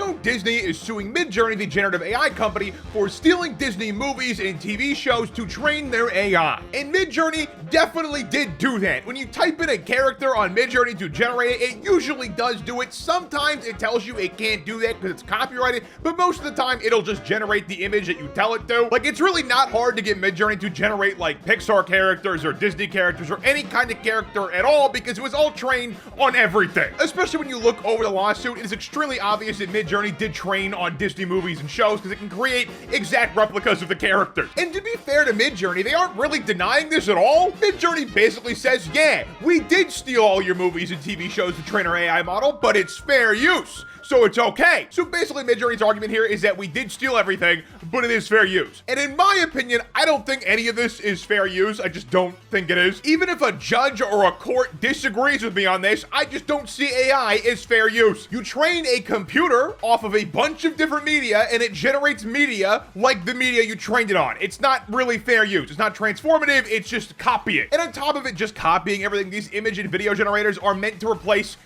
know Disney is suing Midjourney, the generative AI company, for stealing Disney movies and TV shows to train their AI. And Midjourney definitely did do that. When you type in a character on Midjourney to generate it, it usually does do it. Sometimes it tells you it can't do that because it's copyrighted, but most of the time it'll just generate the image that you tell it to. Like, it's really not hard to get Midjourney to generate like Pixar characters or Disney characters or any kind of character at all because it was all trained on everything. Especially when you look over the lawsuit, it is extremely obvious that Midjourney did train on Disney movies and shows because it can create exact replicas of the characters. And to be fair to Midjourney, they aren't really denying this at all. Midjourney basically says, yeah, we did steal all your movies and TV shows to train our AI model, but it's fair use, so it's okay. So basically Midjourney's argument here is that we did steal everything, but it is fair use. And in my opinion, I don't think any of this is fair use. I just don't think it is. Even if a judge or a court disagrees with me on this, I just don't see AI as fair use. You train a computer off of a bunch of different media and it generates media like the media you trained it on. It's not really fair use. It's not transformative, it's just copying. And on top of it, just copying everything, these image and video generators are meant to replace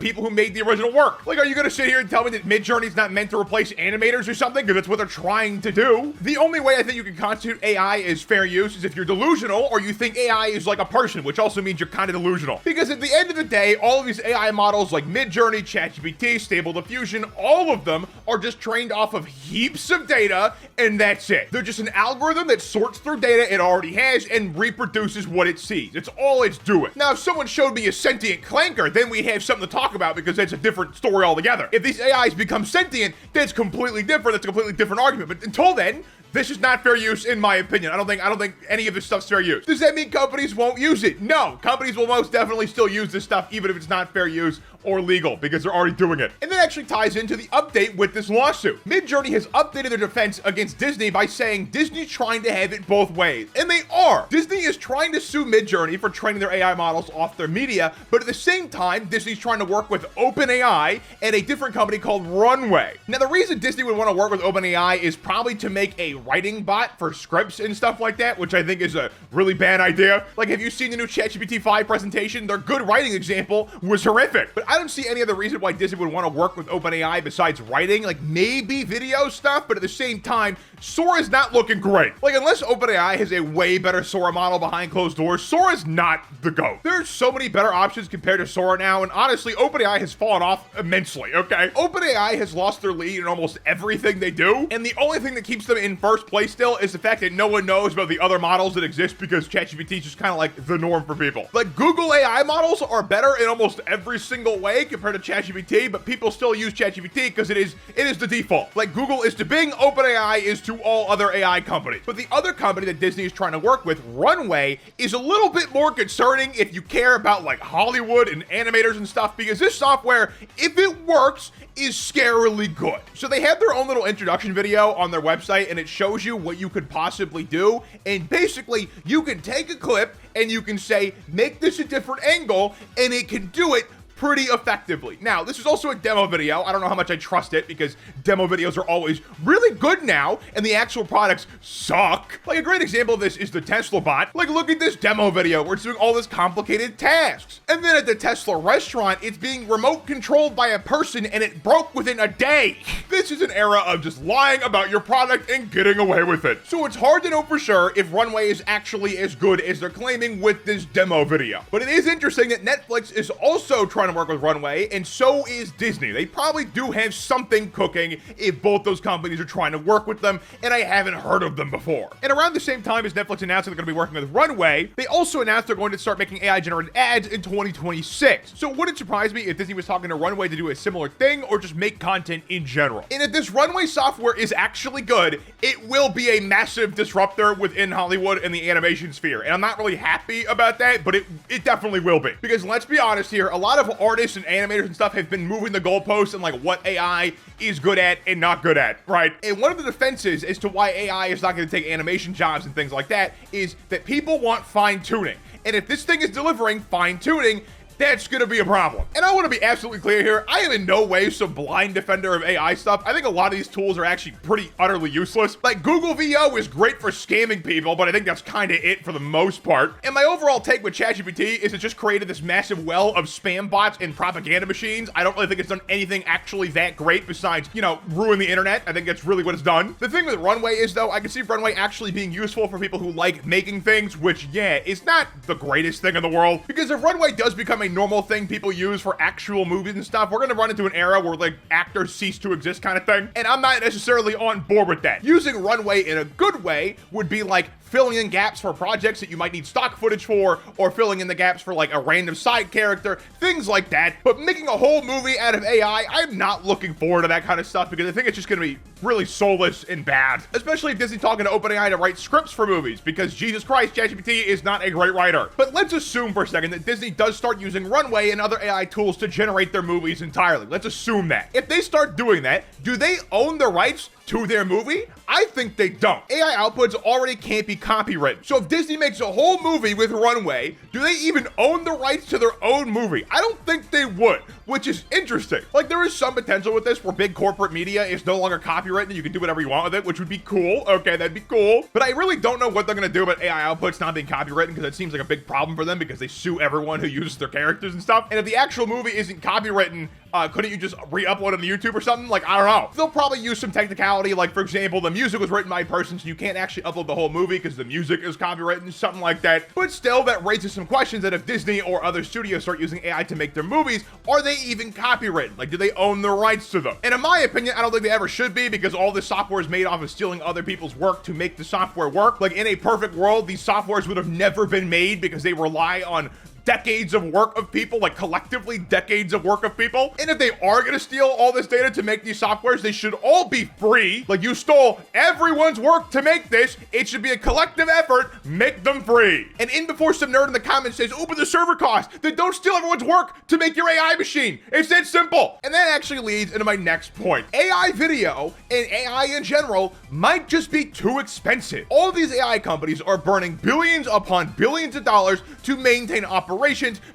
people who made the original work. Like, are you gonna sit here and tell me that Midjourney's not meant to replace animators or something? Because that's what they're trying to do. The only way I think you can constitute AI as fair use is if you're delusional or you think AI is like a person, which also means you're kind of delusional. Because at the end of the day, all of these AI models like Midjourney, ChatGPT, Stable Diffusion, all of them are just trained off of heaps of data, and that's it. They're just an algorithm that sorts through data it already has and reproduces what it sees. It's all it's doing. Now, if someone showed me a sentient clanker, then we'd have something to talk about because that's a different story altogether. If these AIs become sentient, that's completely different. That's a completely different argument. But until then, this is not fair use, in my opinion. I don't think any of this stuff's fair use. Does that mean companies won't use it? No, companies will most definitely still use this stuff, even if it's not fair use or legal, because they're already doing it. And that actually ties into the update with this lawsuit. Midjourney has updated their defense against Disney by saying Disney's trying to have it both ways. And they are. Disney is trying to sue Midjourney for training their AI models off their media, but at the same time, Disney's trying to work with OpenAI and a different company called Runway. Now, the reason Disney would want to work with OpenAI is probably to make a writing bot for scripts and stuff like that, which I think is a really bad idea. Like, have you seen the new ChatGPT 5 presentation? Their good writing example was horrific. But I don't see any other reason why Disney would want to work with OpenAI besides writing, like maybe video stuff, but at the same time, Sora's not looking great. Like, unless OpenAI has a way better Sora model behind closed doors, Sora's not the GOAT. There's so many better options compared to Sora now, and honestly, OpenAI has fallen off immensely, okay? OpenAI has lost their lead in almost everything they do, and the only thing that keeps them in first place still is the fact that no one knows about the other models that exist because ChatGPT is just kind of like the norm for people. Like, Google AI models are better in almost every single way compared to ChatGPT, but people still use ChatGPT because it is the default. Like, Google is to Bing, OpenAI is to all other AI companies. But the other company that Disney is trying to work with, Runway, is a little bit more concerning if you care about like Hollywood and animators and stuff, because this software, if it works, is scarily good. So they have their own little introduction video on their website, and it shows you what you could possibly do. And basically, you can take a clip and you can say, make this a different angle, and it can do it pretty effectively. Now, this is also a demo video. I don't know how much I trust it because demo videos are always really good now and the actual products suck. Like, a great example of this is the Tesla bot. Like, look at this demo video where it's doing all this complicated tasks. And then at the Tesla restaurant, it's being remote controlled by a person and it broke within a day. This is an era of just lying about your product and getting away with it. So it's hard to know for sure if Runway is actually as good as they're claiming with this demo video. But it is interesting that Netflix is also trying to work with Runway, and so is Disney. They probably do have something cooking if both those companies are trying to work with them, and I haven't heard of them before. And around the same time as Netflix announced they're going to be working with Runway, they also announced they're going to start making AI-generated ads in 2026. So it wouldn't surprise me if Disney was talking to Runway to do a similar thing or just make content in general. And if this Runway software is actually good, it will be a massive disruptor within Hollywood and the animation sphere. And I'm not really happy about that, but it definitely will be. Because let's be honest here, a lot of artists and animators and stuff have been moving the goalposts and like what AI is good at and not good at, right? And one of the defenses as to why AI is not going to take animation jobs and things like that is that people want fine tuning. And if this thing is delivering fine tuning, that's gonna be a problem. And I want to be absolutely clear here, I am in no way some blind defender of AI stuff. I think a lot of these tools are actually pretty utterly useless. Like Google VO is great for scamming people, but I think that's kind of it for the most part. And my overall take with ChatGPT is it just created this massive well of spam bots and propaganda machines. I don't really think it's done anything actually that great besides, you know, ruin the internet. I think that's really what it's done. The thing with Runway is, though, I can see Runway actually being useful for people who like making things, which, yeah, is not the greatest thing in the world. Because if Runway does become a normal thing people use for actual movies and stuff, we're gonna run into an era where, like, actors cease to exist kind of thing. And I'm not necessarily on board with that. Using Runway in a good way would be like filling in gaps for projects that you might need stock footage for, or filling in the gaps for like a random side character, things like that. But making a whole movie out of AI, I'm not looking forward to that kind of stuff because I think it's just gonna be really soulless and bad. Especially if Disney's talking to OpenAI to write scripts for movies, because Jesus Christ, ChatGPT is not a great writer. But let's assume for a second that Disney does start using Runway and other AI tools to generate their movies entirely. Let's assume that. If they start doing that, do they own the rights to their movie? I think they don't. AI outputs already can't be copywritten. So if Disney makes a whole movie with Runway, do they even own the rights to their own movie? I don't think they would, which is interesting. Like, there is some potential with this where big corporate media is no longer copywritten and you can do whatever you want with it, which would be cool. Okay, that'd be cool. But I really don't know what they're gonna do about AI outputs not being copywritten, because it seems like a big problem for them because they sue everyone who uses their characters and stuff. And if the actual movie isn't copywritten, couldn't you just re-upload it on YouTube or something? Like, I don't know. They'll probably use some technicality, like, for example, the music was written by a person, so you can't actually upload the whole movie because the music is copywritten, something like that. But still, that raises some questions that if Disney or other studios start using AI to make their movies, are they even copywritten? Like, do they own the rights to them? And in my opinion, I don't think they ever should be, because all this software is made off of stealing other people's work to make the software work. Like, in a perfect world, these softwares would have never been made because they rely on decades of work of people, like collectively decades of work of people. And if they are gonna steal all this data to make these softwares, they should all be free. Like, you stole everyone's work to make this. It should be a collective effort. Make them free. And in before some nerd in the comments says, oh, but the server cost, then don't steal everyone's work to make your AI machine. It's that simple. And that actually leads into my next point. AI video and AI in general might just be too expensive. All of these AI companies are burning billions upon billions of dollars to maintain operations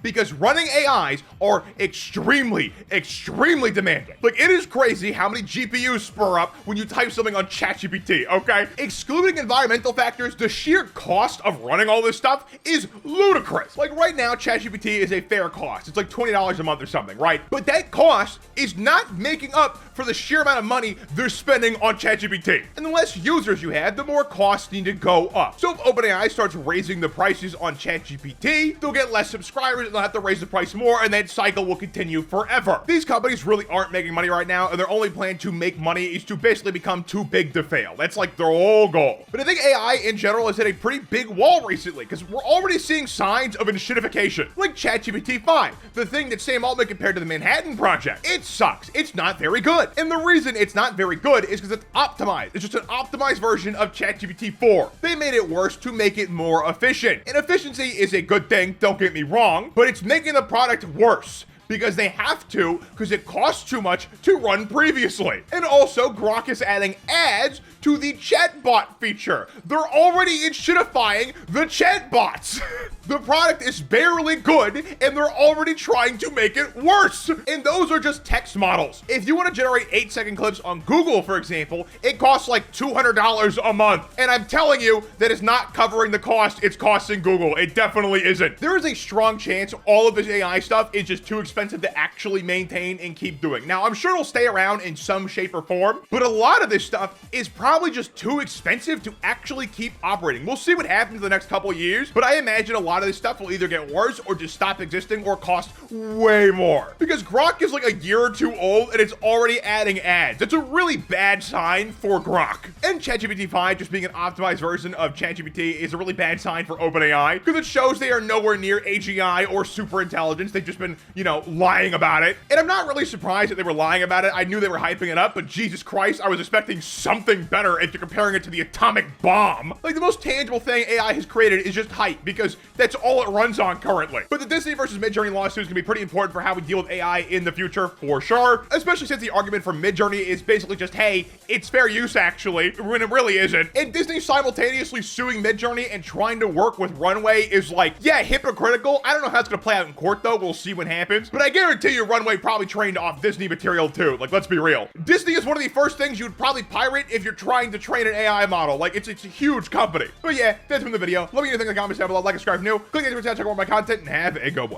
because running AIs are extremely demanding. Like, it is crazy how many GPUs spur up when you type something on ChatGPT, okay? Excluding environmental factors, the sheer cost of running all this stuff is ludicrous. Like, right now, ChatGPT is a fair cost. It's like $20 a month or something, right? But that cost is not making up for the sheer amount of money they're spending on ChatGPT. And the less users you have, the more costs need to go up. So if OpenAI starts raising the prices on ChatGPT, they'll get less subscribers and they'll have to raise the price more, and that cycle will continue forever. These companies really aren't making money right now, and their only plan to make money is to basically become too big to fail. That's like their whole goal. But I think AI in general has hit a pretty big wall recently, because we're already seeing signs of enshittification. Like ChatGPT 5, the thing that Sam Altman compared to the Manhattan Project. It sucks. It's not very good. And the reason it's not very good is because it's optimized. It's just an optimized version of ChatGPT 4. They made it worse to make it more efficient. And efficiency is a good thing, don't get me wrong, but it's making the product worse, because they have to, because it costs too much to run previously. And also, Grok is adding ads to the chatbot feature. They're already enshittifying the chatbots. The product is barely good, and they're already trying to make it worse. And those are just text models. If you want to generate 8-second clips on Google, for example, it costs like $200 a month. And I'm telling you, that is not covering the cost it's costing Google. It definitely isn't. There is a strong chance all of this AI stuff is just too expensive to actually maintain and keep doing. Now, I'm sure it'll stay around in some shape or form, but a lot of this stuff is probably just too expensive to actually keep operating. We'll see what happens in the next couple of years, but I imagine a lot of this stuff will either get worse or just stop existing or cost way more. Because Grok is like a year or two old and it's already adding ads. It's a really bad sign for Grok. And ChatGPT 5 just being an optimized version of ChatGPT is a really bad sign for OpenAI, because it shows they are nowhere near AGI or super intelligence. They've just been, you know, lying about it. And I'm not really surprised that they were lying about it. I knew they were hyping it up, but Jesus Christ, I was expecting something better if you're comparing it to the atomic bomb. Like, the most tangible thing AI has created is just hype, because that's all it runs on currently. But the Disney versus Midjourney lawsuit is gonna be pretty important for how we deal with AI in the future, for sure. Especially since the argument from Midjourney is basically just, hey, it's fair use actually, when it really isn't. And Disney simultaneously suing Midjourney and trying to work with Runway is like, yeah, hypocritical. I don't know how it's gonna play out in court though, we'll see what happens. But I guarantee you Runway probably trained off Disney material too, like, let's be real. Disney is one of the first things you'd probably pirate if you're trying to train an AI model. Like, it's a huge company. But yeah, that's been the video. Let me know your things in the comments down below, like and subscribe if new. Click the subscribe, check out more of my content, and have a good one.